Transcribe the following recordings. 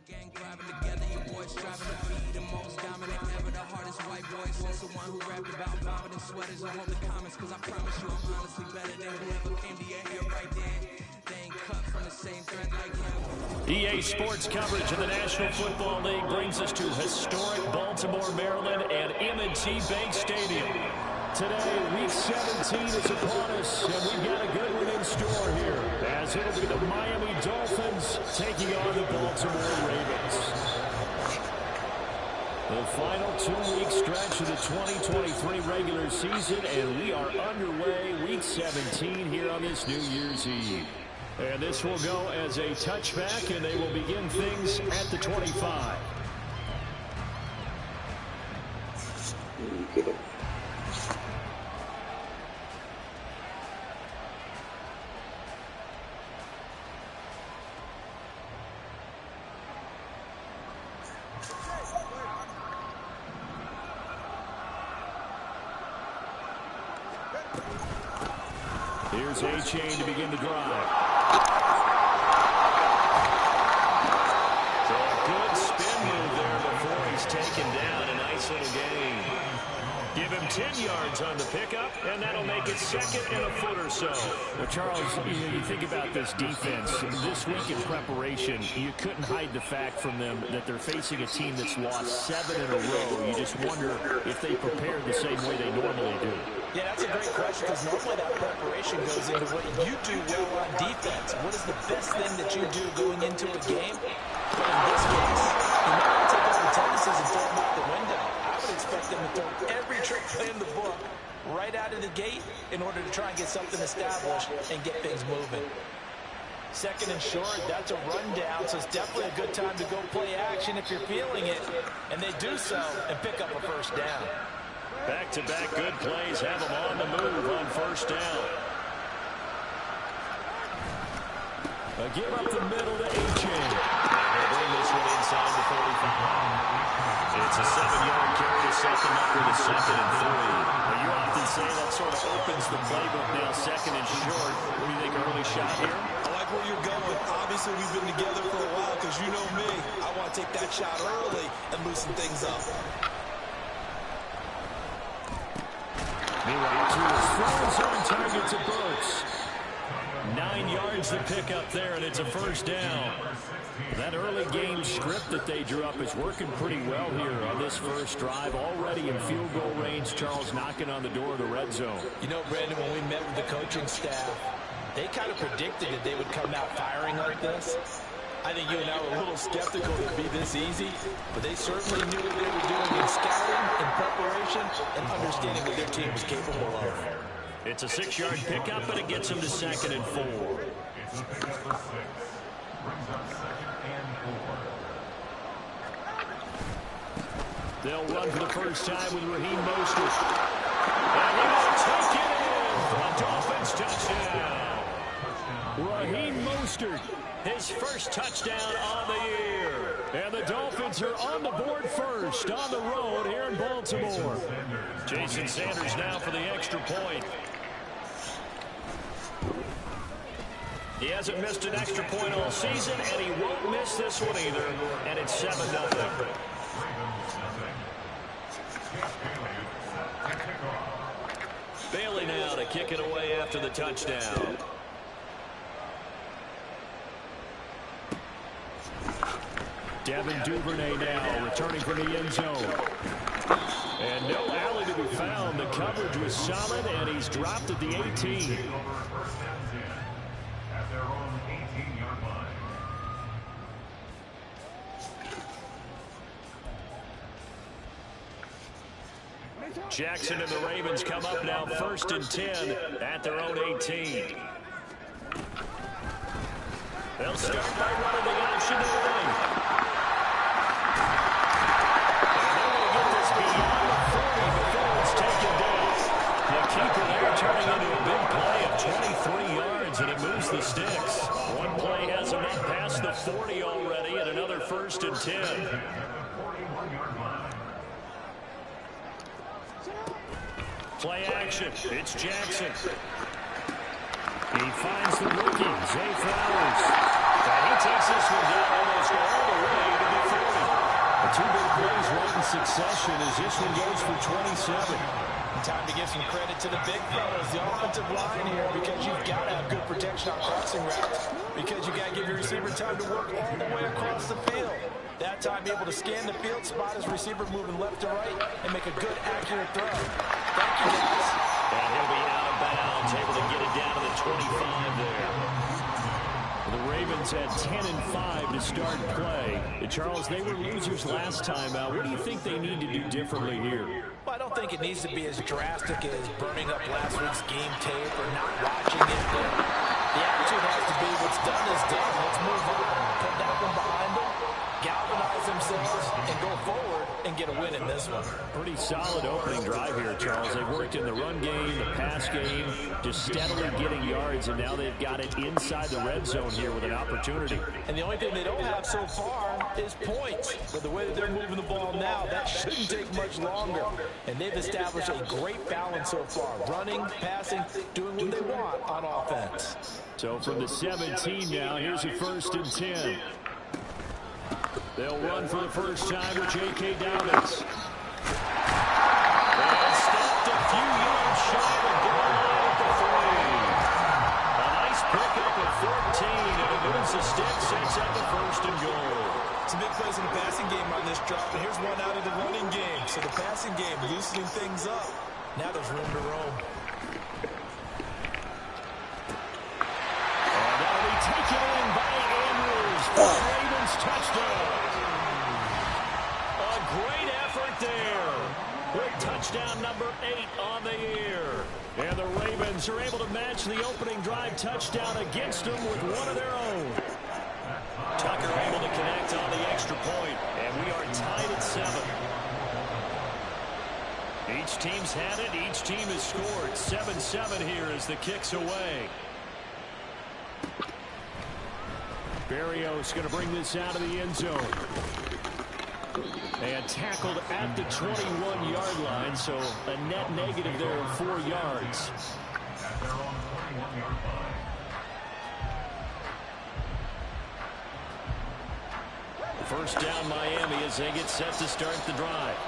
Gang driving together, your boys striving to be the most dominant ever. The hardest white boy since the one who rapped about vomiting sweaters. I hope the comments, cause I promise you I'm honestly better than whoever came to your hair right then. They ain't cut from the same thread like him. EA Sports coverage of the National Football League brings us to historic Baltimore, Maryland and M&T Bank Stadium. Today, Week 17 is upon us, and we've got a good one in store here, as it'll be the Miami Dolphins taking on the Baltimore Ravens. The final 2-week stretch of the 2023 regular season, and we are underway Week 17 here on this New Year's Eve. And this will go as a touchback, and they will begin things at the 25. Here's A-Chain to begin the drive. So a good spin move there before he's taken down. A nice little gain. Give him 10 yards on the pickup, and that'll make it second and a foot or so. Well, Charles, you think about this defense. This week in preparation, you couldn't hide the fact from them that they're facing a team that's lost 7 in a row. You just wonder if they prepared the same way they normally do. Yeah, that's a great question, because normally that preparation goes into what you do well on defense. What is the best thing that you do going into a game? But in this case, you might take up the tendencies and throw them out the window. I would expect them to throw every trick play in the book right out of the gate in order to try and get something established and get things moving. Second and short, that's a rundown, so it's definitely a good time to go play action if you're feeling it. And they do so and pick up a first down. Back-to-back good plays have them on the move on first down. A give up the middle to A-Chain. They'll bring this one inside the 45. It's a 7-yard carry to set them up with a 2nd and 3. Well, you often say that sort of opens the playbook now, 2nd and short. What do you think, early shot here? I like where you're going. Obviously, we've been together for a while, because you know me. I want to take that shot early and loosen things up. Meanwhile, to his throws on target to Burks. 9 yards to pick up there, and it's a first down. That early game script that they drew up is working pretty well here on this first drive. Already in field goal range, Charles knocking on the door of the red zone. You know, Brandon, when we met with the coaching staff, they kind of predicted that they would come out firing like this. I think you and I were a little skeptical that it'd be this easy, but they certainly knew what they were doing in scouting and preparation and understanding what their team was capable of. It's a 6-yard pickup, but it gets them to 2nd and 4. They'll run for the first time with Raheem Mostert. And he will take it in. A Dolphins touchdown. Raheem Mostert, his first touchdown on the year. And the Dolphins are on the board first on the road here in Baltimore. Jason Sanders now for the extra point. He hasn't missed an extra point all season, and he won't miss this one either. And it's 7-0. Bailey now to kick it away after the touchdown. Devin Duvernay now returning from the end zone. And no alley to be found. The coverage was solid, and he's dropped at the 18. Jackson and the Ravens come up now 1st and 10 at their own 18. They'll start by running the option early. And they're going to get this beyond the 40 before it's taken down. The keeper there turning into a big play of 23 yards, and it moves the sticks. One play has him up past the 40 already, and another 1st and 10. Play action. It's Jackson. He finds the rookie, Zay Flowers. And he takes this one down almost all the way to the 40. The two big plays right in succession as this one goes for 27. Time to give some credit to the big fellas, the offensive line here, because you've got to have good protection on crossing routes, because you got to give your receiver time to work all the way across the field. That time, be able to scan the field, spot his receiver moving left to right, and make a good, accurate throw. Thank you, guys. And he'll be out of bounds, able to get it down to the 25 there. The Ravens had 10 and 5 to start play. Charles, they were losers last time out. What do you think they need to do differently here? Well, I don't think it needs to be as drastic as burning up last week's game tape or not watching it. But the attitude has to be what's done is done. Let's move on. Put that one behind them, galvanize themselves, and go forward and get a win in this one. Pretty solid opening drive here, Charles. They've worked in the run game, the pass game, just steadily getting yards, and now they've got it inside the red zone here with an opportunity. And the only thing they don't have so far is points. But the way that they're moving the ball now, that shouldn't take much longer. And they've established a great balance so far. Running, passing, doing what they want on offense. So from the 17 now, here's a 1st and 10. They'll run for the first time with J.K. Dobbins. And stepped a few yards shy of the goal line at the 40. A nice pickup at 14, and it moves the stick, sets up the 1st and goal. Some big plays in the passing game on this drive, and here's one out of the running game. So the passing game loosening things up. Now there's room to roam. And that'll be taken in by Andrews for the Ravens touchdown. A great effort there. With touchdown number 8 on the year. And the Ravens are able to match the opening drive touchdown against them with one of their own. Tucker able to connect on the extra point, and we are tied at 7. Each team's had it. Each team has scored. 7-7 here as the kick's away. Berrios going to bring this out of the end zone. And tackled at the 21-yard line, so a net negative there of 4 yards. First down Miami as they get set to start the drive.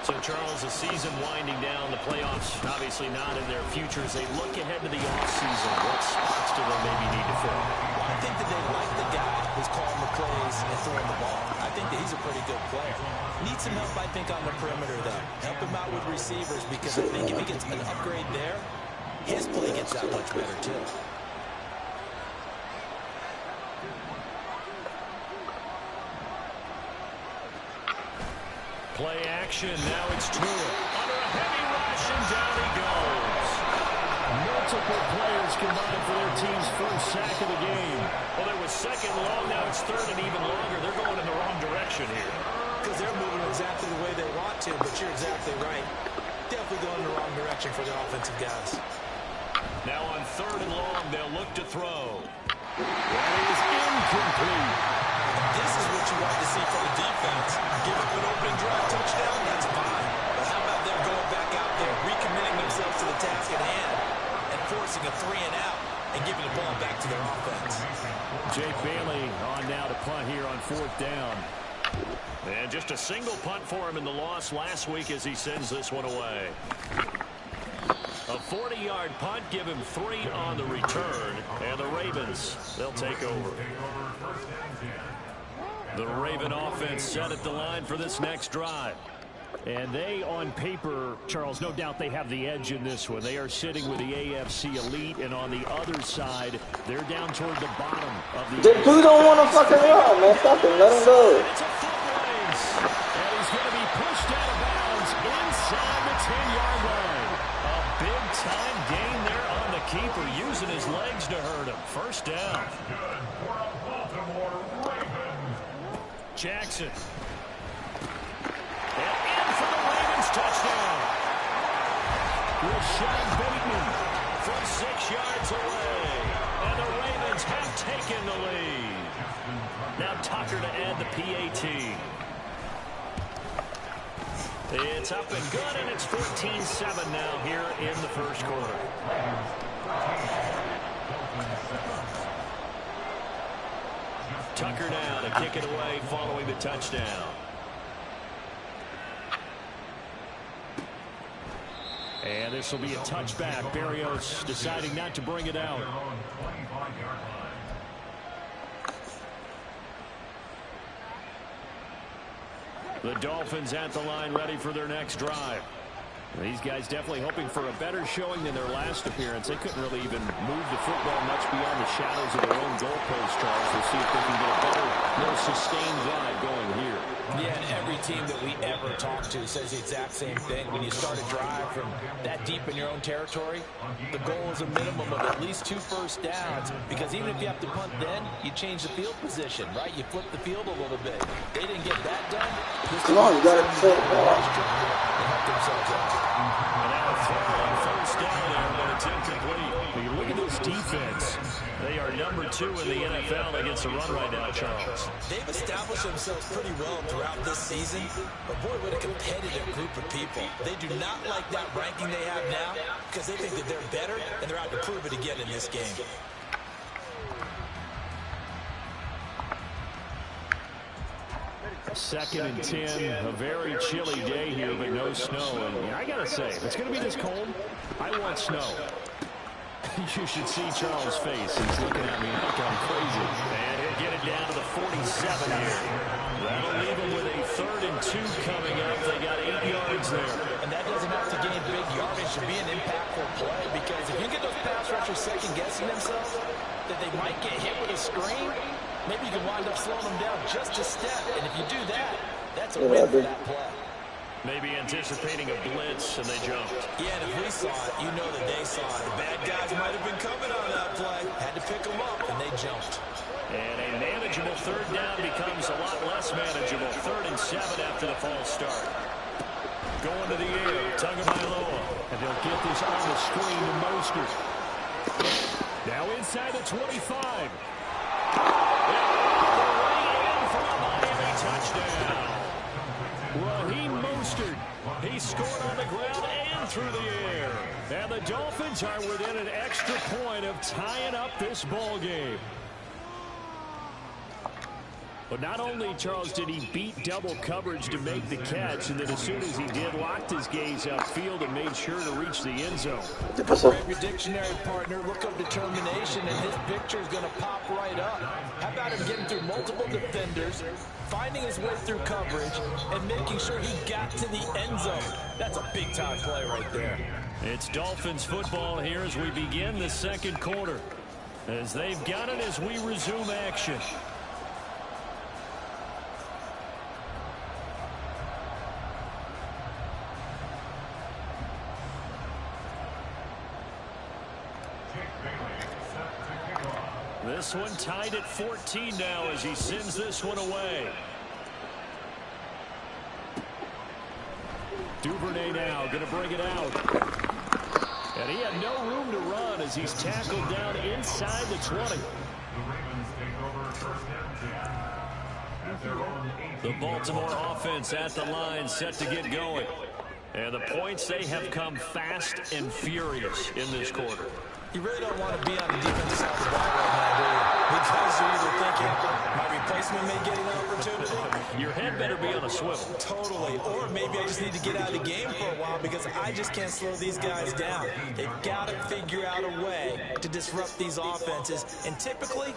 So, Charles, the season winding down, the playoffs obviously not in their future. As they look ahead to the offseason, what spots do they maybe need to fill? Well, I think that they like the guy who's calling the plays and throwing the ball. I think that he's a pretty good player. Needs some help, I think, on the perimeter, though. Help him out with receivers, because I think if he gets an upgrade there, his play gets that much better, too. Play action. Now it's Tua. Under a heavy rush, and down he goes. Multiple players combined for their team's first sack of the game. Well, there was 2nd long. Now it's 3rd and even longer. They're going in the wrong direction here. Because they're moving exactly the way they want to, but you're exactly right. Definitely going in the wrong direction for the offensive guys. Now on 3rd and long, they'll look to throw. That is incomplete. This is what you want to see from the defense. Give up an opening drive touchdown, that's fine. But how about them going back out there, recommitting themselves to the task at hand, and forcing a 3 and out, and giving the ball back to their offense. Jake Bailey on now to punt here on 4th down. And just a single punt for him in the loss last week as he sends this one away. A 40-yard punt, give him 3 on the return, and the Ravens, they'll take over. The Raven offense set at the line for this next drive. And they, on paper, Charles, no doubt they have the edge in this one. They are sitting with the AFC elite, and on the other side, they're down toward the bottom of the Dude don't want to fucking run, man. Stop him. Let him go. It's a foot race. And he's going to be pushed out of bounds inside the 10-yard line. A big-time gain there on the keeper, using his legs to hurt him. First down. Jackson. And in for the Ravens touchdown. Rashad Bateman from 6 yards away. And the Ravens have taken the lead. Now Tucker to add the PAT. It's up and good, and it's 14-7 now here in the first quarter. Tucker now to kick it away following the touchdown. And this will be a touchback. Barrios deciding not to bring it out. The Dolphins at the line, ready for their next drive. These guys definitely hoping for a better showing than their last appearance. They couldn't really even move the football much beyond the shadows of their own goalpost, Charles. We'll see if they can get a better, more sustained drive going here. Yeah, and every team that we ever talk to says the exact same thing. When you start a drive from that deep in your own territory, the goal is a minimum of at least 2 first downs, because even if you have to punt then, you change the field position, right? You flip the field a little bit. They didn't get that done. Come on, you got it. They helped themselves out. And now a throw on first down there, but it's incomplete. When you look at this defense, they are number 2 in the NFL against the run right now, Charles. They've established themselves pretty well throughout this season, but boy, what a competitive group of people. They do not like that ranking they have now because they think that they're better, and they're out to prove it again in this game. Second and 10, a very chilly day here, but no snow. And I gotta say, if it's gonna be this cold, I want snow. You should see Charles' face. He's looking at me like I'm crazy. And he'll get it down to the 47 here. That'll leave him with a 3rd and 2 coming up. They got 8 yards there. And that doesn't have to gain big yardage to be an impactful play, because if you get those pass rushers second-guessing themselves, that they might get hit with a screen, maybe you can wind up slowing them down just a step. And if you do that, that's a win for that play. Maybe anticipating a blitz, and they jumped. Yeah, and if we saw it, you know that they saw it. The bad guys might have been coming on that play. Had to pick them up, and they jumped. And a manageable 3rd down becomes a lot less manageable. 3rd and 7 after the false start. Going to the air, Tagovailoa. And they'll get this on the screen to Mostert. Now inside the 25. Touchdown. Raheem Mostert. He scored on the ground and through the air. And the Dolphins are within an extra point of tying up this ball game. But not only, Charles, did he beat double coverage to make the catch, and then as soon as he did, locked his gaze upfield and made sure to reach the end zone. Grab your dictionary, partner. Look up determination, and his picture is going to pop right up. How about him getting through multiple defenders, finding his way through coverage, and making sure he got to the end zone? That's a big-time play right there. It's Dolphins football here as we begin the 2nd quarter. As they've got it as we resume action. This one tied at 14 now as he sends this one away. Duvernay now going to bring it out. And he had no room to run as he's tackled down inside the 20. The Baltimore offense at the line set to get going. And the points, they have come fast and furious in this quarter. You really don't want to be on the defensive side of the ball right now, do you? Because you're either thinking, my replacement may get an opportunity. Your head better be on a swivel. Totally. Or maybe I just need to get out of the game for a while because I just can't slow these guys down. They've got to figure out a way to disrupt these offenses. And typically,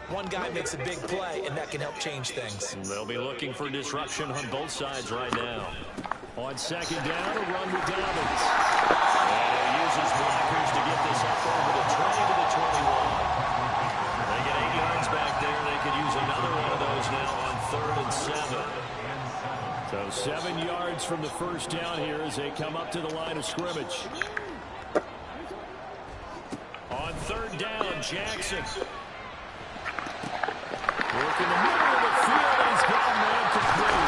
one guy makes a big play, and that can help change things. They'll be looking for disruption on both sides right now. On 2nd down, a run with Dobbins. And he uses blockers to get this up over the 20 to the 21. They get 8 yards back there. They could use another one of those now on 3rd and 7. So 7 yards from the first down here as they come up to the line of scrimmage. On 3rd down, Jackson. Working the middle of the field, and he's got man complete.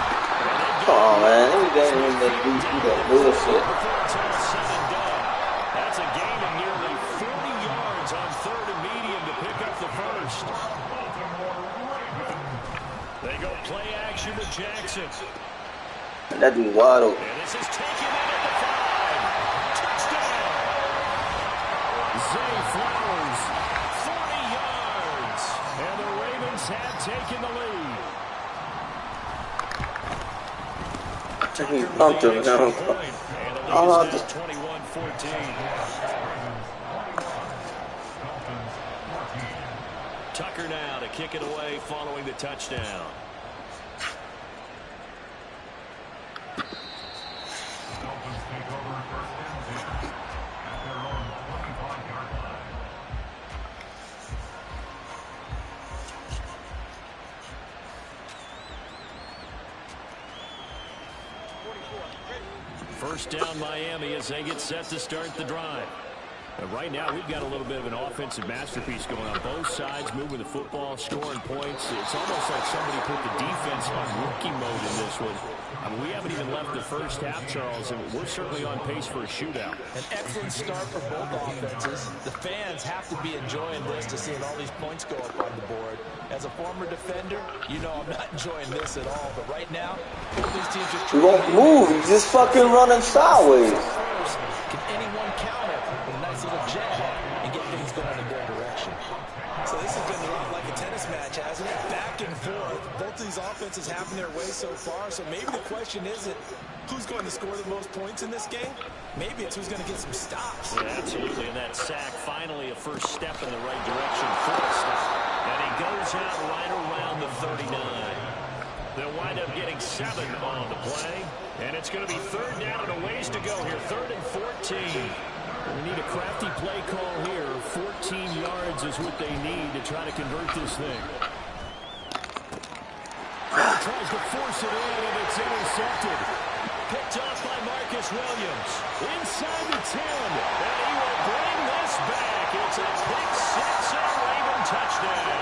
Oh man, he didn't even make me do that bullshit. That's a gain of nearly 40 yards on 3rd and medium to pick up the first. They go play action with Jackson. And that dude Waddle. And this is taken in at the 5. Touchdown. Zay Flowers, 40 yards. And the Ravens Giants have taken the lead. He bumped him down. Oh, just 21-14. Tucker now to kick it away following the touchdown. First down Miami as they get set to start the drive. And right now we've got a little bit of an offensive masterpiece going on both sides, moving the football, scoring points. It's almost like somebody put the defense on rookie mode in this one. I mean, we haven't even left the first half, Charles, and we're certainly on pace for a shootout. An excellent start for both offenses. The fans have to be enjoying this to seeing all these points go up on the board. As a former defender, you know I'm not enjoying this at all. But right now, both these teams are you won't move. He's just fucking running sideways. Can anyone counter with a nice little jab and get things going in their direction? So this has been a lot like a tennis match, hasn't it? Back and forth. Both of these offenses having their way so far. So maybe the question isn't who's going to score the most points in this game. Maybe it's who's going to get some stops. Yeah, absolutely. And that sack, finally a first step in the right direction for a stop. And he goes out right around the 39. They'll wind up getting 7 on the play. And it's going to be third down and a ways to go here. 3rd and 14. We need a crafty play call here. 14 yards is what they need to try to convert this thing. Tries to force it in, and it's intercepted. Picked off by Marcus Williams. Inside the 10, and he will bring this back. It's a pick six and a Raven touchdown.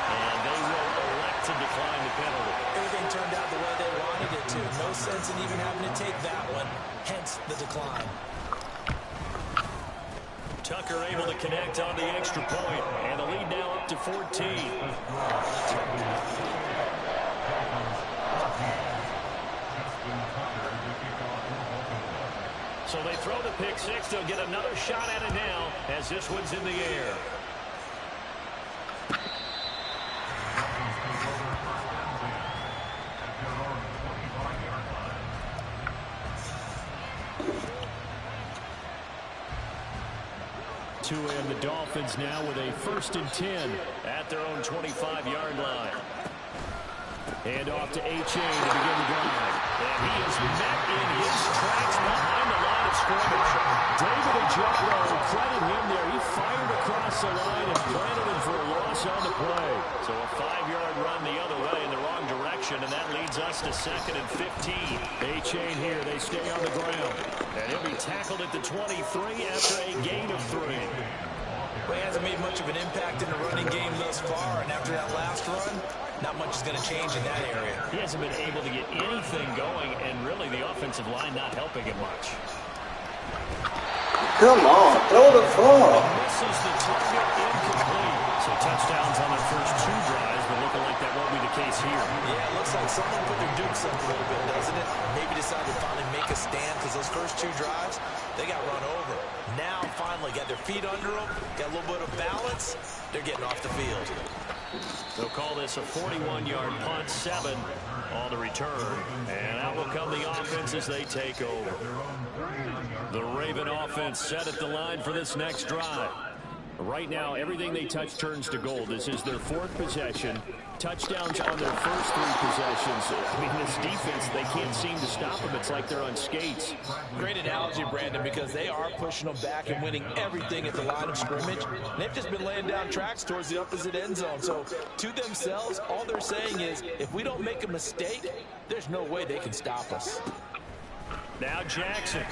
And they will elect to decline the penalty. Everything turned out the way they wanted it to. No sense in even having to take that one, hence the decline. Tucker able to connect on the extra point, and the lead now up to 14. So they throw the pick six. They'll get another shot at it now as this one's in the air. And the Dolphins now with a 1st and 10 at their own 25-yard line. Hand off to A-Chain to begin the drive. And he is met in his tracks behind the line of scrimmage. David Ojabo, credit him there. He fired across the line and planted him for a loss on the play. So a 5-yard run the other way in the wrong direction, and that leads us to 2nd and 15. A-Chain here. They stay on the ground. And he'll be tackled at the 23 after a gain of 3. Well, he hasn't made much of an impact in the running game thus far, and after that last run, not much is going to change in that area. He hasn't been able to get anything going, and really the offensive line not helping him much. Come on, throw the ball. Misses the target, incomplete. So touchdowns on their first 2 drives, but looking like that won't be the case here. Yeah, it looks like someone put their dukes up a little bit, doesn't it? Maybe decided to finally make a stand because those first 2 drives, they got run over. Now, finally, got their feet under them, got a little bit of balance. They're getting off the field. They'll call this a 41-yard punt, 7 on the return. And out will come the offense as they take over. The Raven offense set at the line for this next drive. Right now, everything they touch turns to gold. This is their 4th possession. Touchdowns on their first 3 possessions. I mean, this defense, they can't seem to stop them. It's like they're on skates. Great analogy, Brandon, because they are pushing them back and winning everything at the line of scrimmage. And they've just been laying down tracks towards the opposite end zone. So, to themselves, all they're saying is, if we don't make a mistake, there's no way they can stop us. Now Jackson.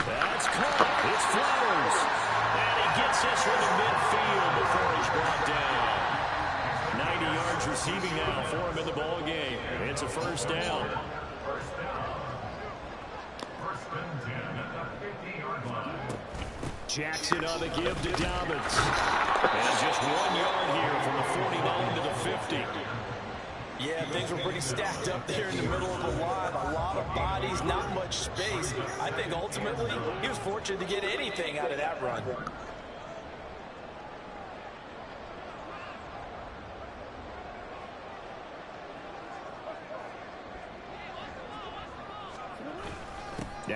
That's caught. It's Flowers. And he gets this one to midfield before he's brought down. 90 yards receiving now for him in the ball game. It's a first down. Jackson on the give to Dobbins. And just 1 yard here from the 49 to the 50. Yeah, things were pretty stacked up there in the middle of the line. A lot of bodies, not much space. I think ultimately he was fortunate to get anything out of that run.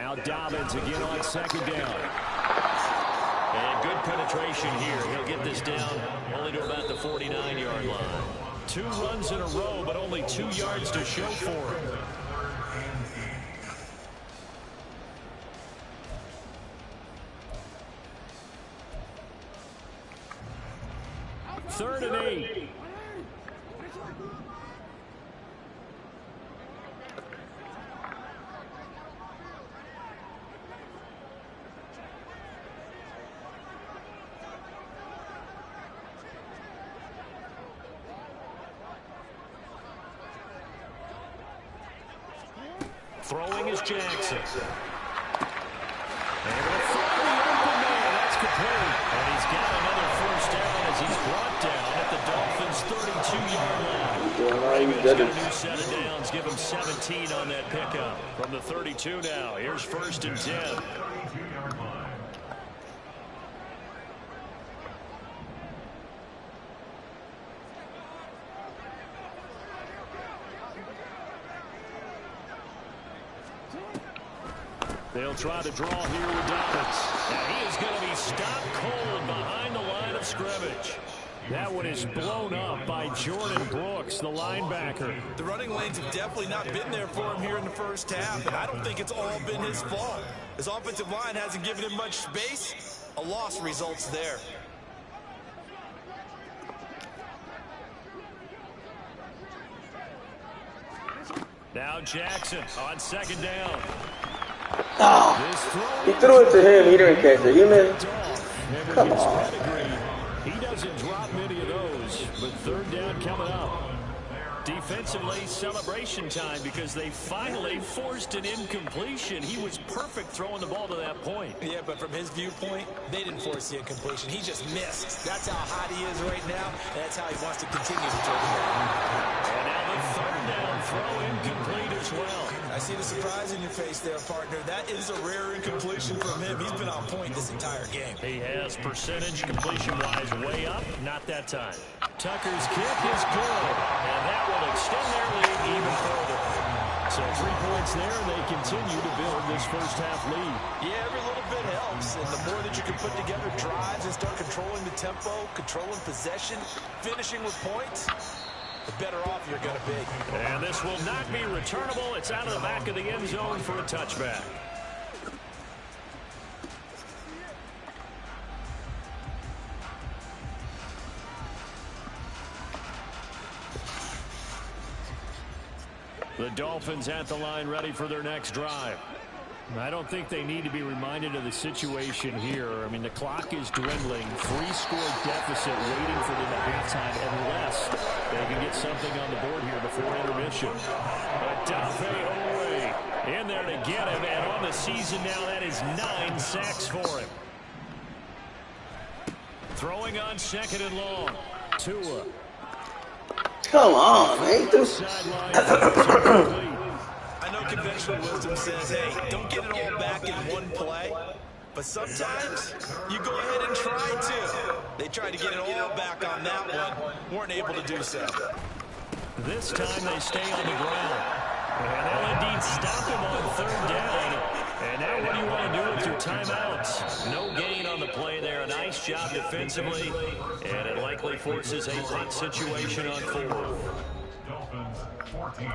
Now Dobbins again on second down. And good penetration here. He'll get this down only to about the 49-yard line. 2 runs in a row, but only 2 yards to show for him. Third and 8. Throwing is Jackson. And he'll throw the open man. That's complete. And he's got another first down as he's brought down at the Dolphins' 32-yard line. Ravens got a new set of downs. Give him 17 on that pickup. From the 32 now. Here's 1st and 10. They'll try to draw here with Dobbins. And he is going to be stopped cold behind the line of scrimmage. That one is blown up by Jordan Brooks, the linebacker. The running lanes have definitely not been there for him here in the first half, and I don't think it's all been his fault. His offensive line hasn't given him much space. A loss results there. Now Jackson on second down. Oh, he threw it to him. He didn't catch it. He missed. Come on. He doesn't drop many of those, but third down coming up. Defensively, celebration time because they finally forced an incompletion. He was perfect throwing the ball to that point. Yeah, but from his viewpoint, they didn't force the incompletion. He just missed. That's how hot he is right now, and that's how he wants to continue to throw the ball. And now the third down throw incomplete as well. I see the surprise in your face there, partner. That is a rare incompletion from him. He's been on point this entire game. He has percentage completion-wise way up. Not that time. Tucker's kick is good, and that will extend their lead even further. So 3 points there, and they continue to build this first half lead. Yeah, every little bit helps, and the more that you can put together drives and start controlling the tempo, controlling possession, finishing with points, the better off you're going to be. And this will not be returnable. It's out of the back of the end zone for a touchback. The Dolphins at the line ready for their next drive. I don't think they need to be reminded of the situation here. I mean, the clock is dwindling. 3-score deficit waiting for them at halftime unless they can get something on the board here before intermission. Owe in there to get him, and on the season now, that is 9 sacks for him. Throwing on second and long. Tua. Come on, man. I know conventional wisdom says, hey, don't get it all back in one play. But sometimes you go ahead and try to. They tried to get it all back on that one. Weren't able to do so. This time they stay on the ground. And they'll indeed stop him on third down. And now what do you want to do with your timeouts? No gain on the play there. A nice job defensively. And it likely forces a punt situation on 4th. Dolphins 14.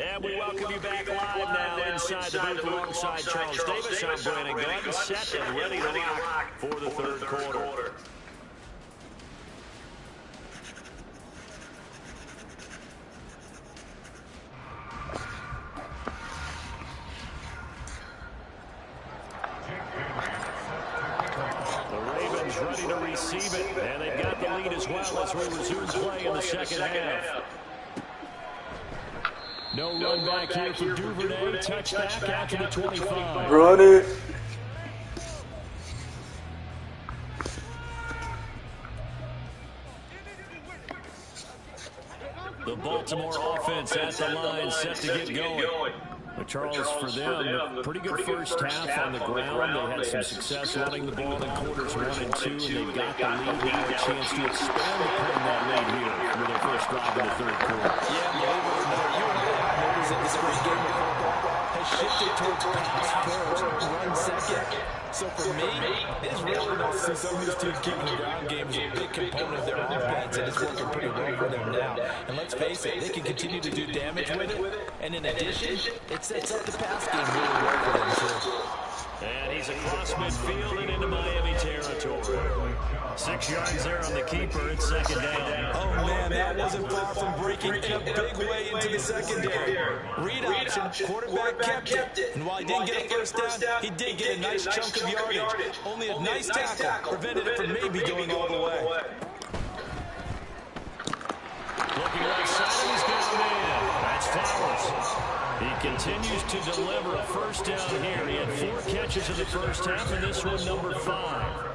And we welcome you back live now inside the booth alongside Charles Davis. I'm Brandon Gunn, set and ready to rock for the third quarter. The Ravens ready to receive it, and they've got the lead as well as we resume play in the second half. No run back here for Duvernay. Touchback after the 25. Run it. The Baltimore some more offense at the line, set to get going. But Charles, for them, pretty good first half on the ground. They had some success running the ball in quarters 1 and 2, and they've got the lead now, a chance to expand upon that lead here with their first drive in the third quarter. Yeah, believe it or not, you and I have noticed that this great game of football has shifted towards pass first, run second. So for me, it's really nice to see some of these teams keeping the ground game is a big component of their offense, and it's working pretty well for them now. And let's face it, they can continue to do damage with it. And in addition, it sets up the pass game really well for them, too. And he's across midfield and into Miami territory. 6 yards there on the keeper. It's second down. Oh, man, that wasn't far from breaking in a big way into the secondary. Read option, quarterback kept it. And while he didn't get a first down, he did get a nice chunk of yardage. Only a nice tackle prevented it from maybe going all the way. Looking right side, he's got him in. That's Flowers. He continues to deliver a first down here. He had 4 catches in the first half, and this one number 5.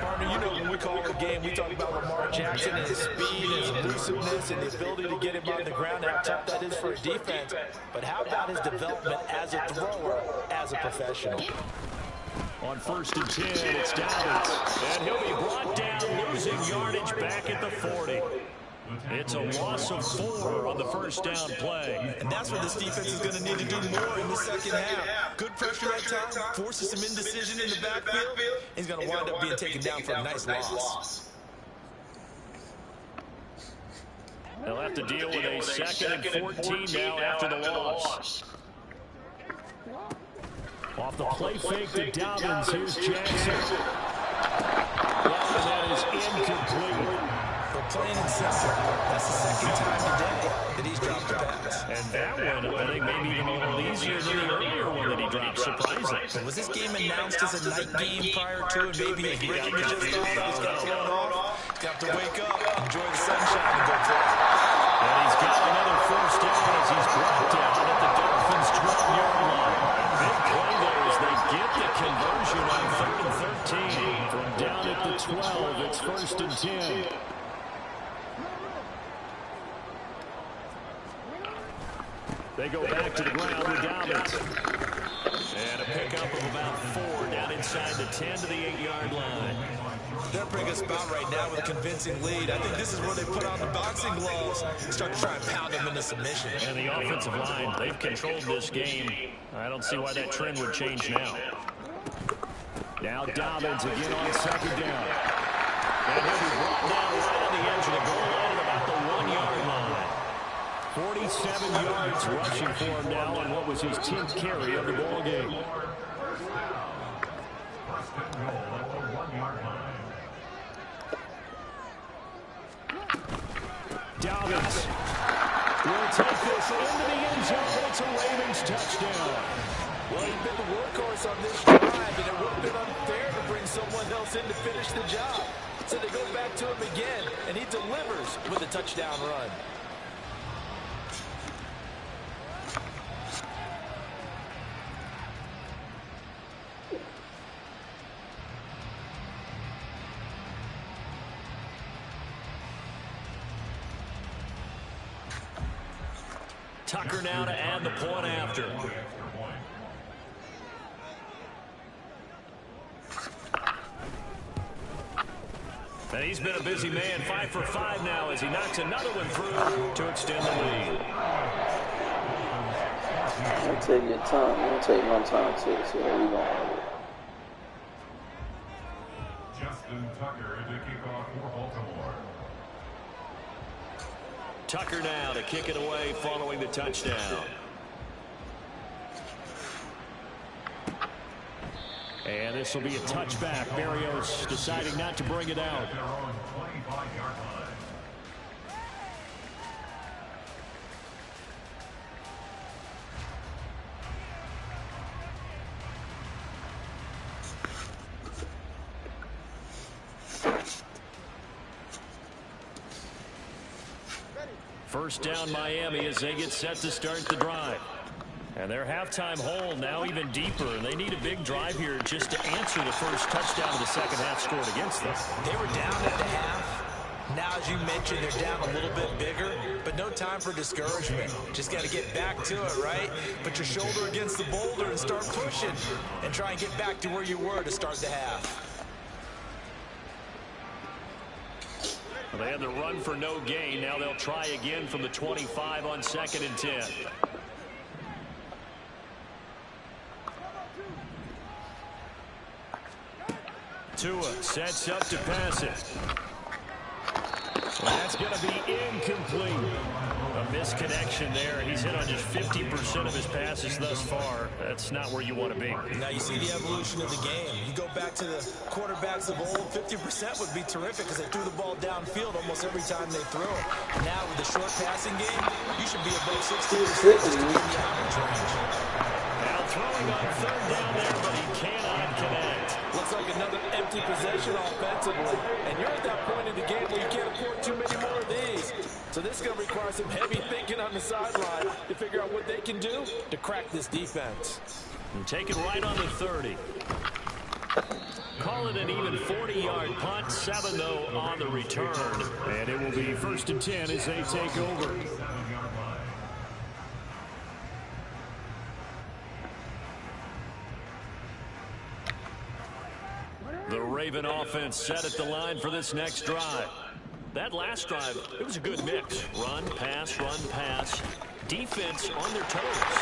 Partner, you know when we call our game, we talk about Lamar Jackson and his speed, his elusiveness, and the ability to get him on the ground, and how tough that is for a defense. But how about his development as a thrower, as a professional? On 1st and 10, it's Dobbins. And he'll be brought down, losing yardage back at the 40. It's a loss of 4 on the first down play. And that's what this defense is going to need to do more in the second half. Good pressure at times, forces some indecision in the backfield. He's going to wind up being taken down for a nice loss. They'll have to deal with a 2nd and 14 now after the loss. Off the play fake to Dobbins. Here's Jackson. Well, that is incomplete. Plain and simple. That's the second time today that he's dropped a pass. And that one, I think, maybe even a little easier than the earlier one that he dropped. Surprising. But was this game announced as a night game prior to it? Maybe his rhythm is just off. He's got thrown off. He's got to wake up, enjoy the sunshine, and go play. And he's got another first down as he's brought down at the Dolphins' 12-yard line. Big play there as they get the conversion on 3rd and 13. From down at the 12, it's 1st and 10. They go back to the ground with Dobbins. And a pickup of about 4 down inside the 10 to the 8-yard line. They're bringing us about right now with a convincing lead. I think this is where they put on the boxing gloves and start to try and pound them into submission. And the offensive line, they've controlled this game. I don't see why that trend would change now. Now Dobbins again on 2nd down. And he'll be brought down right on the edge of the goal line at about the 1-yard line. 47 yards rushing for him now on what was his 10th carry of the ball game. Dobbins will take this into the end zone. It's a Ravens touchdown. Well, he's been the workhorse on this drive, and it would have been unfair to bring someone else in to finish the job. So they go back to him again, and he delivers with a touchdown run. Tucker now to add the point after. And he's been a busy man, 5 for 5 now as he knocks another one through to extend the lead. Don't take your time. Don't take my time too. So here we go. Justin Tucker to kick off for Baltimore. Tucker now to kick it away following the touchdown. And this will be a touchback. Barrios deciding not to bring it out. Their own 25-yard line. First down Miami as they get set to start the drive. And their halftime hole now even deeper. And they need a big drive here just to answer the first touchdown of the second half scored against them. They were down at the half. Now, as you mentioned, they're down a little bit bigger. but no time for discouragement. Just got to get back to it, right? Put your shoulder against the boulder and start pushing and try and get back to where you were to start the half. Well, they had the run for no gain. Now they'll try again from the 25 on 2nd and 10. Tua sets up to pass it. Well, that's going to be incomplete. A misconnection there. He's hit on just 50% of his passes thus far. That's not where you want to be. Now you see the evolution of the game. You go back to the quarterbacks of old, 50% would be terrific because they threw the ball downfield almost every time they threw it. Now with the short passing game, you should be above 60% just to be in the average range. Now throwing on 3rd down there, but he cannot connect. Looks like another empty possession offensively. And you're at that point in the game where you can't afford too many more of these. So this is going to require some heavy thinking on the sideline to figure out what they can do to crack this defense. And take it right on the 30. Call it an even 40-yard punt. 7, though, on the return. And it will be 1st and 10 as they take over. The Raven offense set at the line for this next drive. That last drive, it was a good mix. Run, pass, defense on their toes.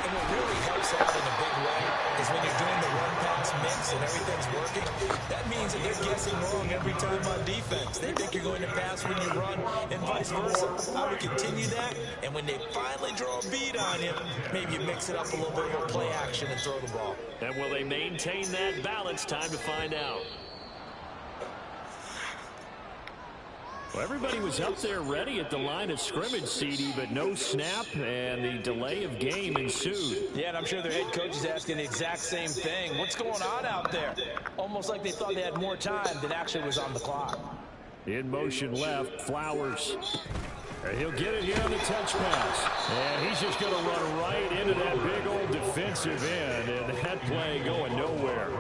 And what really helps out in a big way is when you're doing the run-pass mix and everything's working, that means that they're guessing wrong every time on defense. They think you're going to pass when you run and vice versa. I would continue that, and when they finally draw a beat on you, maybe you mix it up a little bit more play action and throw the ball. And will they maintain that balance? Time to find out. Well, everybody was up there ready at the line of scrimmage, CD, but no snap, and the delay of game ensued. Yeah, and I'm sure their head coach is asking the exact same thing. What's going on out there? Almost like they thought they had more time than actually was on the clock. In motion left, Flowers. And he'll get it here on the touch pass. And he's just going to run right into that big old defensive end, and that play going nowhere.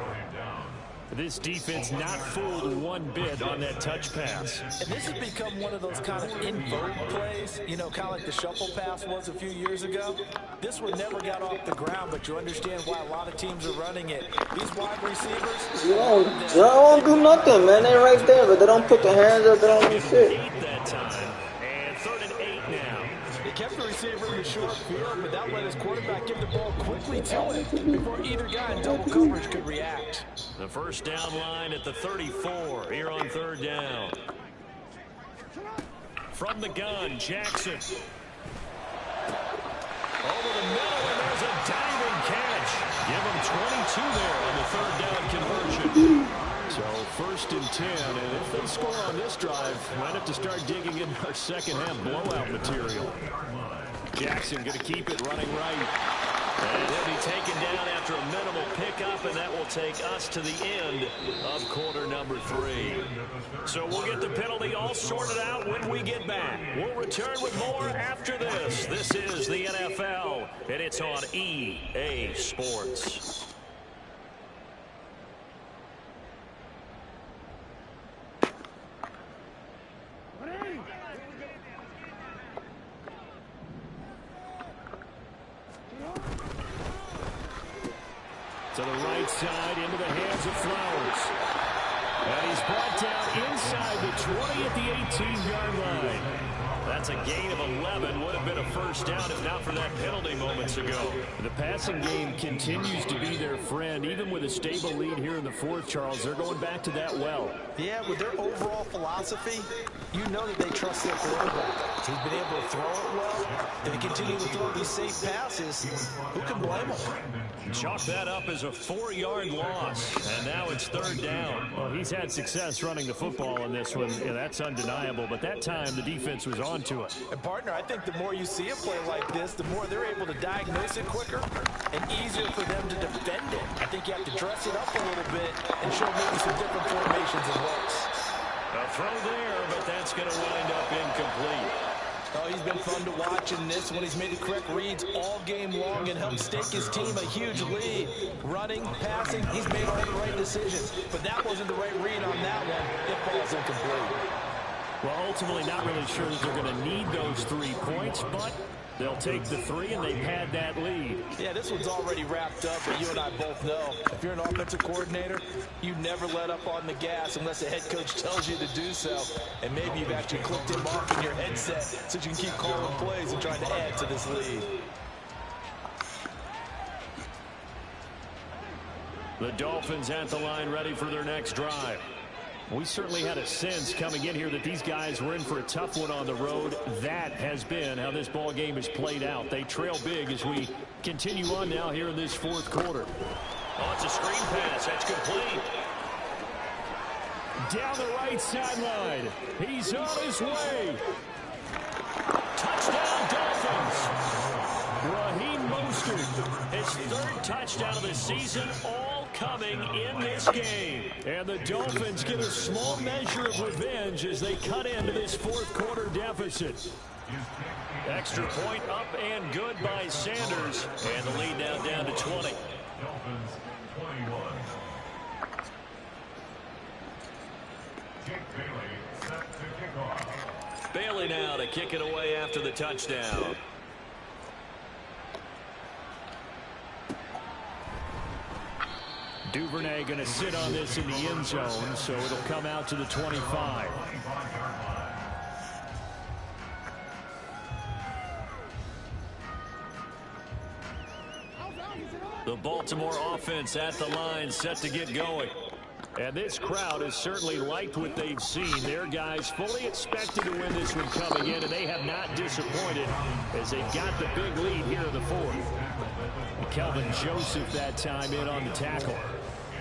This defense not fooled one bit on that touch pass. And this has become one of those kind of in vogue plays, you know, kind of like the shuffle pass was a few years ago. This one never got off the ground, but you understand why a lot of teams are running it. These wide receivers, they don't do nothing, man. They're right there, but they don't put their hands up. They don't do shit. That time. And 3rd and 8 now. They kept the receiver in the short field, but that let his quarterback give the ball quickly to him before either guy in double coverage could react. The first down line at the 34 here on 3rd down. From the gun, Jackson. Over the middle, and there's a diving catch. Give him 22 there on the 3rd down conversion. So 1st and 10, and if they score on this drive, might have to start digging in our second half blowout material. Jackson going to keep it running right. And he'll be taken down after a minimal pickup, and that will take us to the end of quarter number 3. So we'll get the penalty all sorted out when we get back. We'll return with more after this. This is the NFL, and it's on EA Sports. To the right side, into the hands of Flowers. And he's brought down inside the 20 at the 18-yard line. That's a gain of 11. Would have been a first down if not for that penalty moments ago. The passing game continues to be their friend. Even with a stable lead here in the 4th, Charles, they're going back to that well. Yeah, with their overall philosophy, you know that they trust their quarterback. He's been able to throw it well. They continue to throw these safe passes. Who can blame them? Chalk that up as a 4-yard loss, and now it's 3rd down. Well, he's had success running the football in this one. Yeah, that's undeniable, but that time the defense was on to it. And partner, I think the more you see a play like this, the more they're able to diagnose it quicker and easier for them to defend it. I think you have to dress it up a little bit and show maybe some different formations and looks. A throw there, but that's going to wind up incomplete. Oh, he's been fun to watch in this one. He's made the correct reads all game long and helped stake his team a huge lead. Running, passing, he's made all the right decisions. But that wasn't the right read on that one. It falls incomplete. Well, ultimately not really sure that they're going to need those 3 points, but they'll take the 3, and they've had that lead. Yeah, this one's already wrapped up, but you and I both know if you're an offensive coordinator, you never let up on the gas unless the head coach tells you to do so. And maybe you've actually clicked him off in your headset so you can keep calling plays and trying to add to this lead. The Dolphins at the line ready for their next drive. We certainly had a sense coming in here that these guys were in for a tough one on the road. That has been how this ball game has played out. They trail big as we continue on now here in this 4th quarter. Oh, it's a screen pass. That's complete. Down the right sideline. He's on his way. Touchdown, Dolphins. Raheem Mostert, his 3rd touchdown of the season, all coming in this game. And the Dolphins get a small measure of revenge as they cut into this 4th quarter deficit. Extra point up and good by Sanders. And the lead now down to 20. Dolphins 21. Jake Bailey set to kick off. Bailey now to kick it away after the touchdown. Duvernay going to sit on this in the end zone, so it'll come out to the 25. The Baltimore offense at the line, set to get going. And this crowd has certainly liked what they've seen. Their guys fully expected to win this one coming in, and they have not disappointed as they've got the big lead here in the 4th. Kelvin Joseph that time in on the tackle.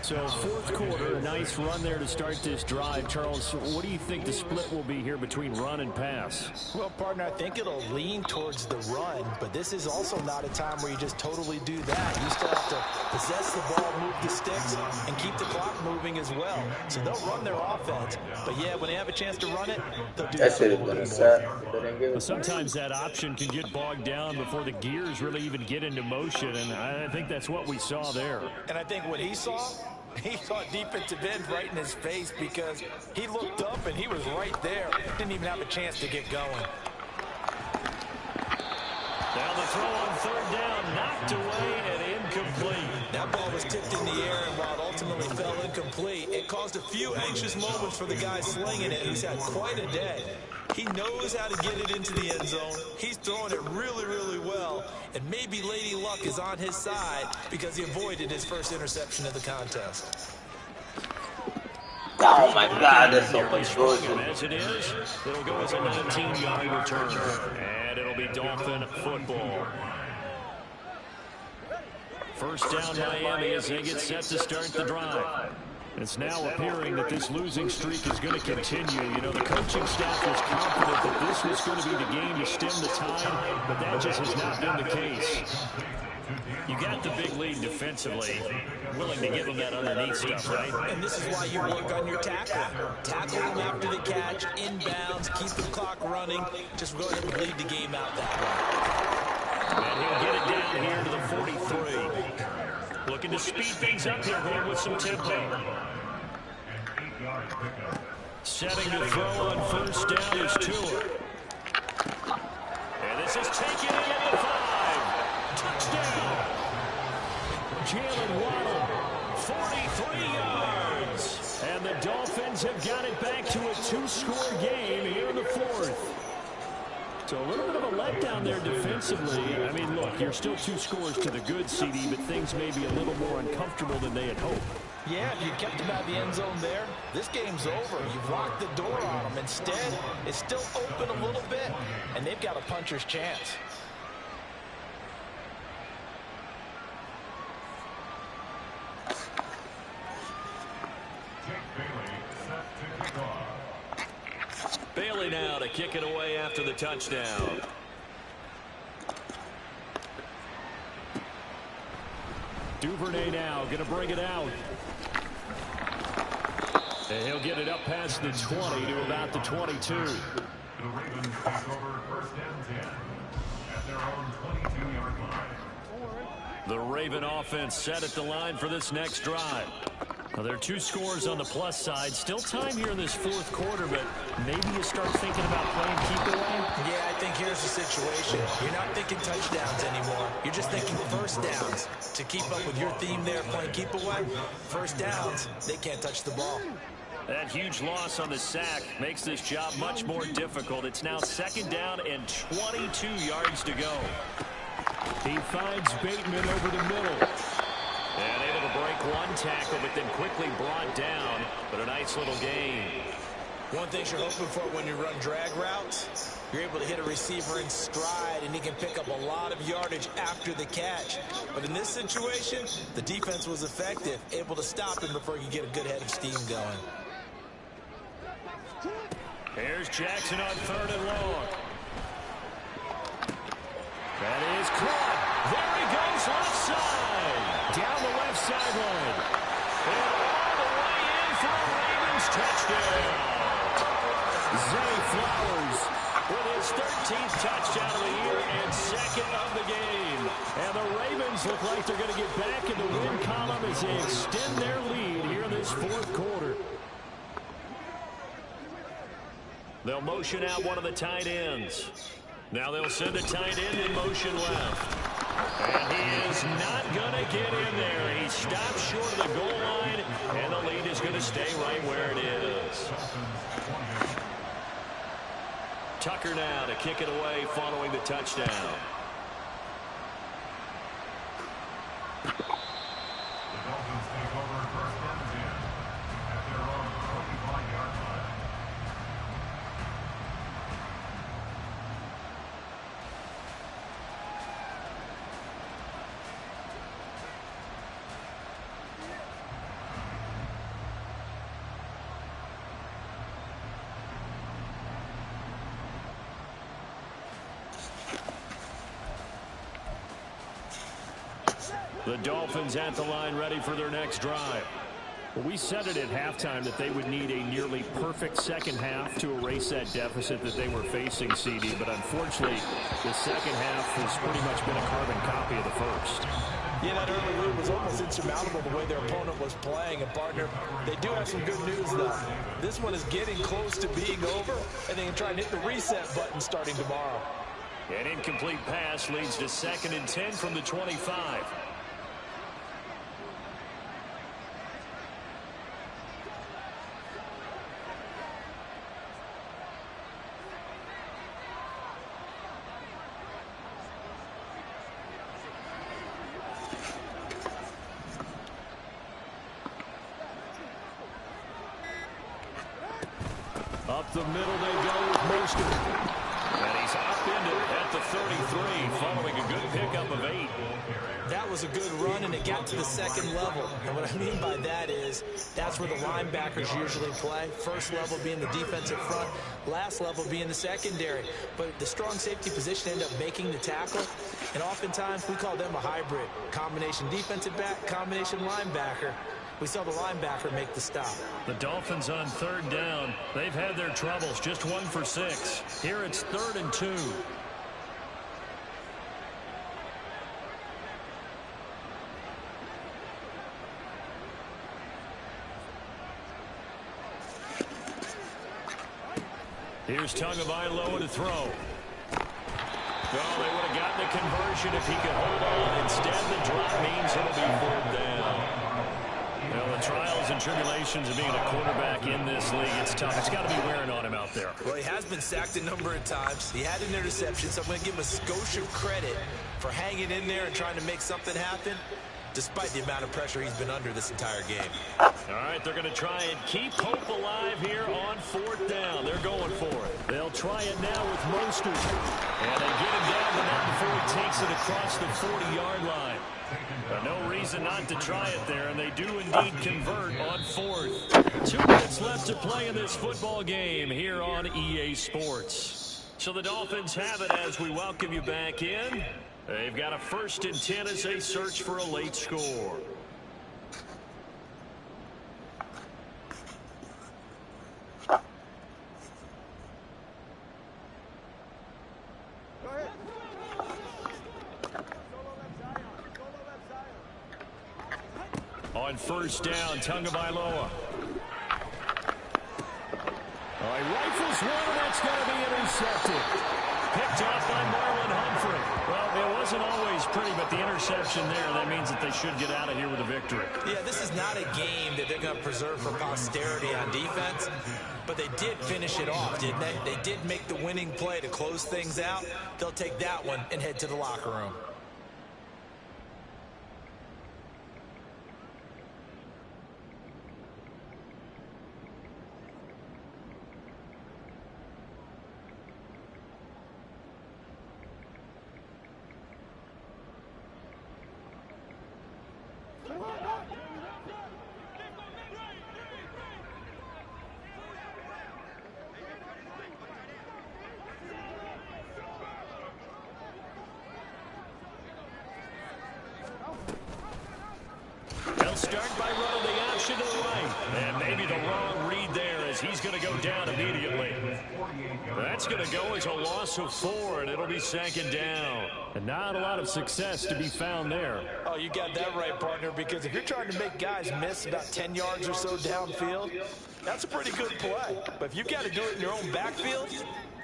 So 4th quarter, a nice run there to start this drive. Charles, what do you think the split will be here between run and pass? Well, partner, I think it'll lean towards the run, but this is also not a time where you just totally do that. You still have to possess the ball, move the sticks, and keep the clock moving as well. So they'll run their offense, but yeah, when they have a chance to run it, they'll do that a little bit more. Well, sometimes that option can get bogged down before the gears really even get into motion, and I think that's what we saw there. And I think what he saw defensive end right in his face because he looked up and he was right there. Didn't even have a chance to get going. Now the throw on 3rd down, knocked away and incomplete. That ball was tipped in the air, and while it ultimately fell incomplete, it caused a few anxious moments for the guy slinging it. He's had quite a day. He knows how to get it into the end zone. He's throwing it really, really well. And maybe Lady Luck is on his side because he avoided his first interception of the contest. Oh my God, that's so much bullshit. As it is, it'll go as a 19-yard return. And it'll be Dolphin football. First down Miami as they get set to start the drive. It's now appearing that this losing streak is going to continue. You know, the coaching staff was confident that this was going to be the game to stem the tide, but that just has not been the case. You got the big lead defensively, willing to give them that underneath stuff, right? And this is why you work on your tackling. Tackle them after the catch, inbounds, keep the clock running. Just go ahead and lead the game out that way. And he'll get it down here to the 43. Looking to speed things up here, going with some tempo. Setting to throw on 1st down is Tua. And this is taken in at the 5. Touchdown. Jalen Waddle, 43 yards. And the Dolphins have got it back to a 2-score game here in the 4th. So a little bit of a letdown there defensively. I mean, look, you're still 2 scores to the good, CD, but things may be a little more uncomfortable than they had hoped. Yeah, if you kept them out of the end zone there, this game's over. You've locked the door on them. Instead, it's still open a little bit, and they've got a puncher's chance. Bailey now to kick it away after the touchdown. Duvernay now going to bring it out. And he'll get it up past the 20 to about the 22. The Ravens take over 1st and 10 at their own 22-yard line. The Raven offense set at the line for this next drive. Well, there are two scores on the plus side. Still time here in this fourth quarter, but maybe you start thinking about playing keep away? Yeah, I think here's the situation. You're not thinking touchdowns anymore. You're just thinking first downs. To keep up with your theme there, playing keep away, first downs, they can't touch the ball. That huge loss on the sack makes this job much more difficult. It's now second down and 22 yards to go. He finds Bateman over the middle. And able to break one tackle, but then quickly brought down. But a nice little gain. One thing you're hoping for when you run drag routes, you're able to hit a receiver in stride, and he can pick up a lot of yardage after the catch. But in this situation, the defense was effective, able to stop him before he could get a good head of steam going. Here's Jackson on third and long. That is caught. There he goes, left side. Down the left sideline. And all the way in for a Ravens touchdown. Zay Flowers with his 13th touchdown of the year and second of the game. And the Ravens look like they're going to get back in the win column as they extend their lead here in this fourth quarter. They'll motion out one of the tight ends. Now they'll send a tight end in motion left. And he is not going to get in there. He stopped short of the goal line, and the lead is going to stay right where it is. Tucker now to kick it away following the touchdown. The Dolphins take over first and 10 at their own 25-yard line. The Dolphins at the line ready for their next drive. Well, we said it at halftime that they would need a nearly perfect second half to erase that deficit that they were facing, CD. But unfortunately, the second half has pretty much been a carbon copy of the first. Yeah, that early lead was almost insurmountable the way their opponent was playing. And, partner, they do have some good news, though. This one is getting close to being over, and they can try and hit the reset button starting tomorrow. An incomplete pass leads to second and 10 from the 25. Up the middle they go with Mostert. And he's upended at the 33 following a good pickup of 8. That was a good run, and it got to the second level. And what I mean by that is that's where the linebackers usually play. First level being the defensive front, last level being the secondary. But the strong safety position ended up making the tackle, and oftentimes we call them a hybrid. Combination defensive back, combination linebacker. We saw the linebacker make the stop. The Dolphins on third down. They've had their troubles, just 1 for 6. Here it's 3rd and 2. Here's Tagovailoa to throw. Oh, they would have gotten the conversion if he could hold on. Instead, the drop means it'll be 4th down. Well, the trials and tribulations of being a quarterback in this league, it's tough. It's got to be wearing on him out there. Well, he has been sacked a number of times. He had an interception, so I'm going to give him a skosh of credit for hanging in there and trying to make something happen, despite the amount of pressure he's been under this entire game. All right, they're going to try and keep hope alive here on 4th down. They're going for it. They'll try it now with Mostert. And they get him down, but not before he takes it across the 40-yard line. No reason not to try it there, and they do indeed convert on 4th. 2 minutes left to play in this football game here on EA Sports. So the Dolphins have it as we welcome you back in. They've got a 1st and 10 as they search for a late score. On first down, Tagovailoa. Oh, he rifles one, and that's going to be intercepted. Picked off by Marlon Humphrey. Well, it wasn't always pretty, but the interception there, that means that they should get out of here with a victory. Yeah, this is not a game that they're going to preserve for posterity on defense, but they did finish it off, didn't they? They did make the winning play to close things out. They'll take that one and head to the locker room. Start by running the option to the right. And maybe the wrong read there as he's going to go down immediately. That's going to go as a loss of 4, and it'll be second down. And not a lot of success to be found there. Oh, you got that right, partner, because if you're trying to make guys miss about 10 yards or so downfield, that's a pretty good play. But if you've got to do it in your own backfield,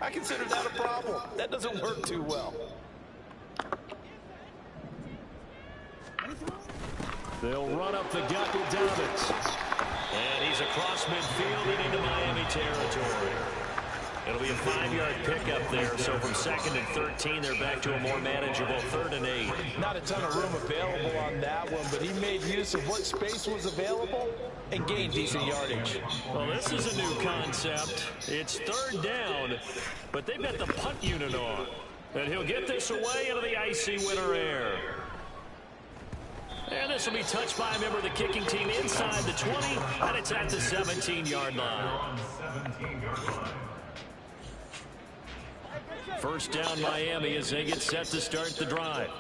I consider that a problem. That doesn't work too well. They'll run up the gut with Dobbins. And he's across midfield and into Miami territory. It'll be a 5-yard pickup there. So from 2nd and 13, they're back to a more manageable 3rd and 8. Not a ton of room available on that one, but he made use of what space was available and gained decent yardage. Well, this is a new concept. It's 3rd down, but they've got the punt unit on. And he'll get this away into the icy winter air. And this will be touched by a member of the kicking team inside the 20, and it's at the 17-yard line. First down Miami as they get set to start the drive.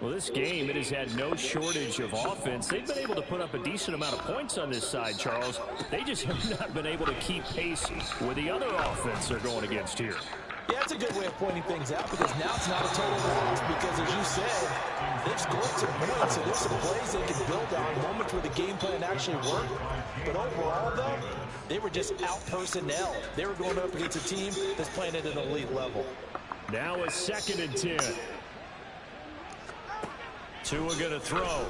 Well, this game, it has had no shortage of offense. They've been able to put up a decent amount of points on this side, Charles. They just have not been able to keep pace with the other offense they're going against here. Yeah, that's a good way of pointing things out because now it's not a total loss because, as you said, they've scored some points, so there's some plays they can build on, moments where the game plan actually worked. But overall, though, they were just out-personnel. They were going up against a team that's playing at an elite level. Now a 2nd and 10. Tua going to throw.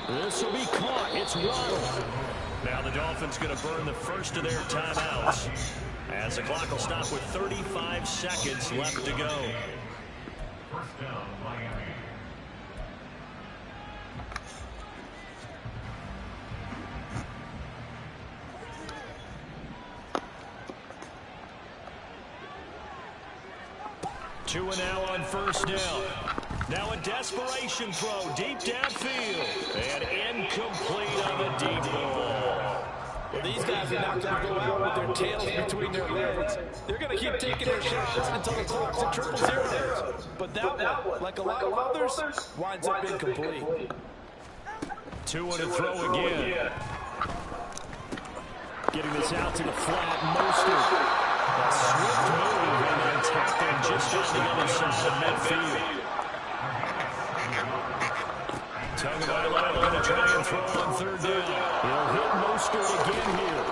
This will be caught. It's Waddle. Now the Dolphins going to burn the first of their timeouts as the clock will stop with 35 seconds left to go. First down, Miami. Tua now on first down. Now a desperation throw deep downfield. And incomplete on the deep ball. Well, these guys are not going to go out with their tails between their legs. They're going to keep taking their shots until the clock's at 0-0. But that one, like a lot of others, winds up incomplete. Tua to throw again. Getting this out to the flat. Mostert. A swift move and then tackled just on the other side of midfield. Tagovailoa going to try and throw on 3rd down. He'll hit Mostert again here.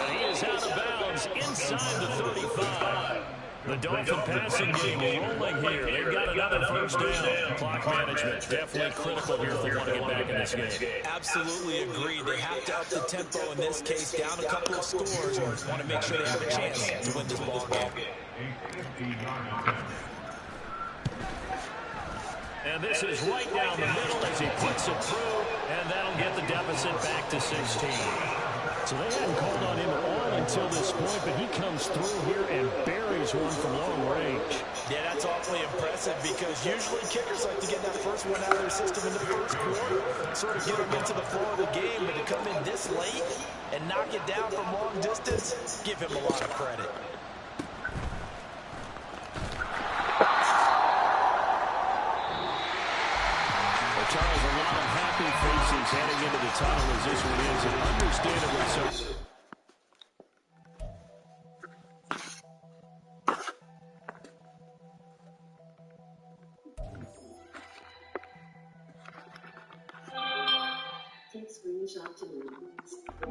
And he is out of bounds inside the 35. The Dolphin passing game rolling here. They've got another first down. Clock management definitely critical here if they want to get back in this game. Absolutely agreed. They have to up the tempo in this case, down a couple of scores, and want to make sure they have a chance to win this ball game. And this is right down the middle as he puts it through, and that'll get the deficit back to 16. So they hadn't called on him at all until this point, but he comes through here and buries one from long range. Yeah, that's awfully impressive because usually kickers like to get that first one out of their system in the first quarter, sort of get them into the flow of the game, but to come in this late and knock it down from long distance, give him a lot of credit. Charles, a lot of happy faces heading into the tunnel as this one is, and understandably so. screenshot to me, please.